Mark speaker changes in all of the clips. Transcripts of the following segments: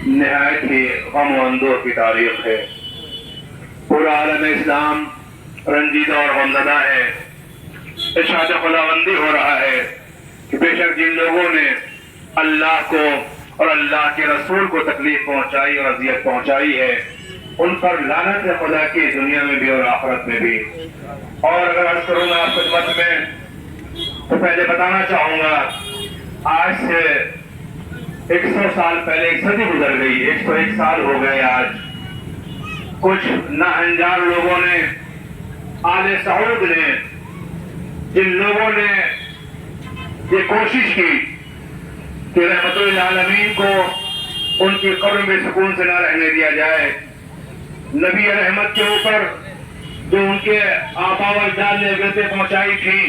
Speaker 1: نہایت ہی غم و اندوہ کی تاریخ ہے۔ پورا عالم اسلام رنجیدہ اور غمزدہ ہے۔ ارشاد خداوندی ہو رہا ہے کہ بے شک جن لوگوں نے اللہ کو اور اللہ کے رسول کو تکلیف پہنچائی اور اذیت پہنچائی ہے، ان پر لعنت ہے خدا کی، دنیا میں بھی اور آخرت میں بھی۔ اور اگر عرض کروں گا آپ خدمت میں تو پہلے بتانا چاہوں گا، آج سے 100 سال پہلے ایک صدی گزر گئی، 101 سال ہو گئے آج۔ کچھ ناہنجار لوگوں نے، آل سعود نے، جن لوگوں نے یہ کوشش کی کہ رحمت للعالمین کو ان کی قبر میں سکون سے نہ رہنے دیا جائے، نبی رحمت کے اوپر جو ان کے آبا و اجداد نے اذیتیں پہنچائی تھی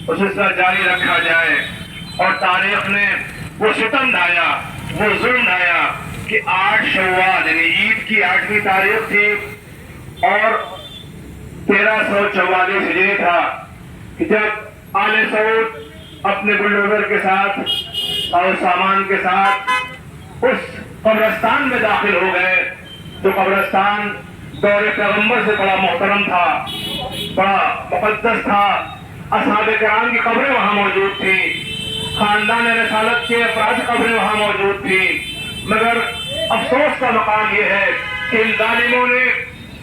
Speaker 1: اس سلسلہ جاری رکھا جائے، اور تاریخ نے وہ ستم ڈھایا، وہ ظلم ڈھایا کہ 8 شوال یعنی عید کی 8ویں تاریخ تھی اور 1344 ہجری تھا کہ جب آل سعود اپنے بلڈوزر کے ساتھ اور سامان کے ساتھ اس قبرستان میں داخل ہو گئے، جو قبرستان دور پیغمبر سے بڑا محترم تھا، بڑا مقدس تھا۔ اصحاب کرام کی قبریں وہاں موجود تھیں، خاندان رسالت کے افراد کی قبریں وہاں موجود تھیں، مگر افسوس کا مقام یہ ہے کہ ان ظالموں نے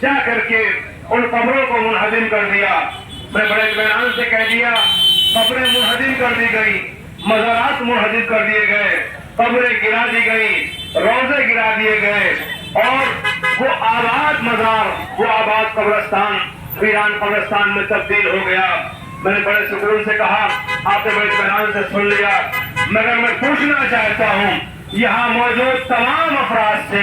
Speaker 1: جا کر کے ان قبروں کو منہدم کر دیا۔ میں بڑے اطمینان سے کہہ دیا، قبریں منہدم کر دی گئی، مزارات منہدم کر دیے گئے، قبریں گرا دی گئی، روزے گرا دیے گئے، اور وہ آباد مزار، وہ آباد قبرستان ویران قبرستان میں تبدیل ہو گیا۔ میں نے بڑے سکون سے کہا، آپ نے بڑے اطمینان سے سن لیا، مگر میں پوچھنا چاہتا ہوں یہاں موجود تمام افراد سے،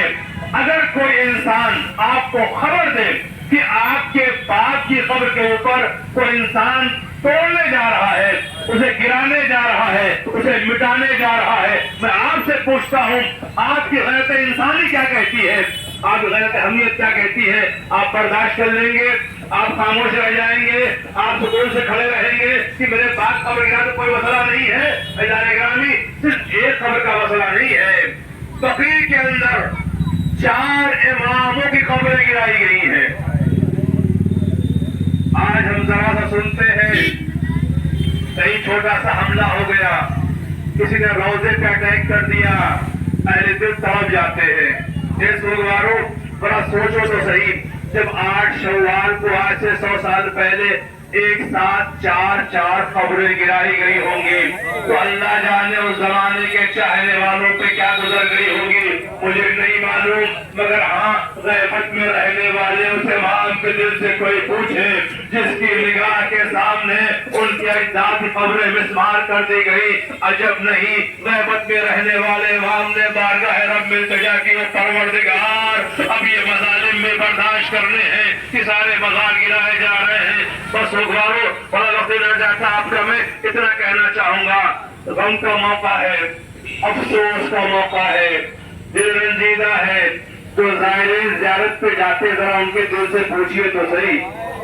Speaker 1: اگر کوئی انسان آپ کو خبر دے کہ آپ کے باپ کی قبر کے اوپر کوئی انسان توڑنے جا رہا ہے، اسے گرانے جا رہا ہے، اسے مٹانے جا رہا ہے، میں آپ سے پوچھتا ہوں آپ کی غیرت انسانی کیا کہتی ہے، آپ کی غیرت اہمیت کیا کہتی ہے؟ آپ برداشت کر لیں گے؟ آپ خاموش رہ جائیں گے؟ آپ سکون سے کھڑے رہیں گے کہ میرے باپ قبر گرا تو کوئی مسئلہ نہیں ہے؟ عزیزان گرامی، صرف ایک قبر کا مسئلہ نہیں ہے، بقیع کے اندر 4 اماموں کی قبریں گرائی گئی ہیں۔ آج ہم ذرا سا سنتے ہیں کہیں چھوٹا سا حملہ ہو گیا، کسی نے روزے پہ اٹیک کر دیا، اہل دل تڑپ جاتے ہیں۔ اس بزرگواروں بڑا سوچو تو صحیح، جب 8 شوال کو آج سے 100 سال پہلے ایک ساتھ 4 قبریں گرائی گئی ہوں گی تو اللہ جانے اس زمانے کے چاہنے والوں پہ کیا گزر گئی ہوگی مجھے نہیں معلوم، مگر ہاں غیبت میں رہنے والے اس امام کے دل سے کوئی پوچھے جس کی نگاہ کے سامنے ان کے اجداد کی قبریں مسمار کر دی گئی، عجب نہیں غیبت میں رہنے والے امام نے بارگاہ رب میں التجا کی، پروردگار اب یہ مظالم میں برداشت کرنے ہیں کہ سارے مزار گرائے جا رہے ہیں۔ بس بزرگواروں بڑا وقت لگ جاتا، آپ کا میں اتنا کہنا چاہوں گا، غم کا موقع ہے، افسوس کا موقع ہے، دل رنجیدہ ہے۔ جو زائرین زیارت پہ جاتے ذرا ان کے دل سے پوچھئے تو صحیح،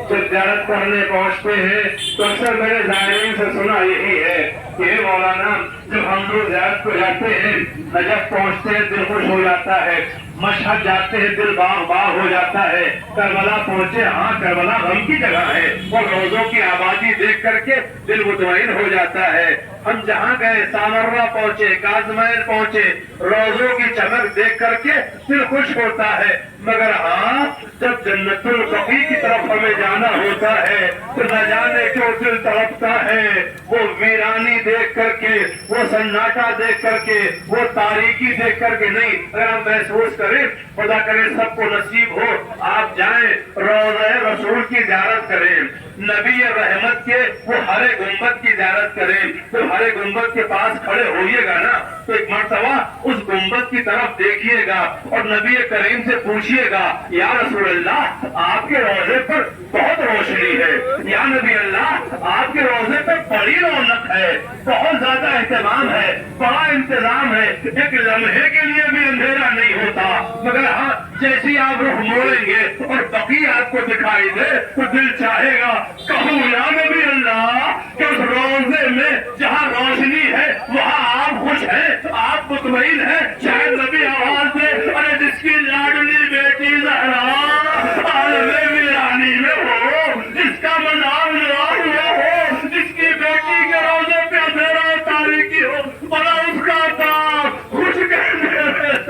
Speaker 1: جب زیارت کرنے پہنچتے ہیں تو اکثر میں نے زائرین سے سنا یہی ہے کہ اے مولانا جب ہم لوگ زیارت پہ جاتے ہیں، نجف پہنچتے ہیں دل خوش ہو جاتا ہے، مشہد جاتے ہیں دل باغ باغ ہو جاتا ہے، کربلا پہنچے ہاں کربلا غم کی جگہ ہے، اور روزوں کی آبادی دیکھ کر کے دل مطمئن ہو جاتا ہے۔ ہم جہاں گئے سامرہ پہنچے، کاظمین پہنچے، روزوں کی چمک دیکھ کر کے دل خوش ہوتا ہے، مگر ہاں جب جنت البقیع کی طرف ہمیں جانا ہوتا ہے تو نہ جانے کیوں دل تڑپتا ہے، وہ ویرانی دیکھ کر کے، وہ سناٹا دیکھ کر کے، وہ تاریکی دیکھ کر کے نہیں، اگر ہم محسوس کریں خدا کرے سب کو نصیب ہو آپ جائیں روضہ رسول کی زیارت کریں، نبی رحمت کے وہ ہرے گنبد کی زیارت کریں، تو ہرے گنبد کے پاس کھڑے ہوئیے گا نا تو ایک مرتبہ اس گنبد کی طرف دیکھیے گا اور نبی کریم سے پوچھیے گا یا رسول اللہ آپ کے روضے پر بہت روشنی ہے، یا نبی اللہ آپ کے روضے پر بڑی رونق ہے، بہت زیادہ اہتمام ہے، بڑا انتظام ہے، ایک لمحے کے لیے بھی اندھیرا نہیں ہوتا، مگر ہاں جیسی آپ رخ موڑیں گے اور بقیع آپ کو دکھائی دے تو دل چاہے گا کہوں یا نبی اللہ کہ اس روزے میں جہاں روشنی ہے وہاں آپ خوش ہیں، آپ مطمئن ہیں، شاید نبی آواز دے ارے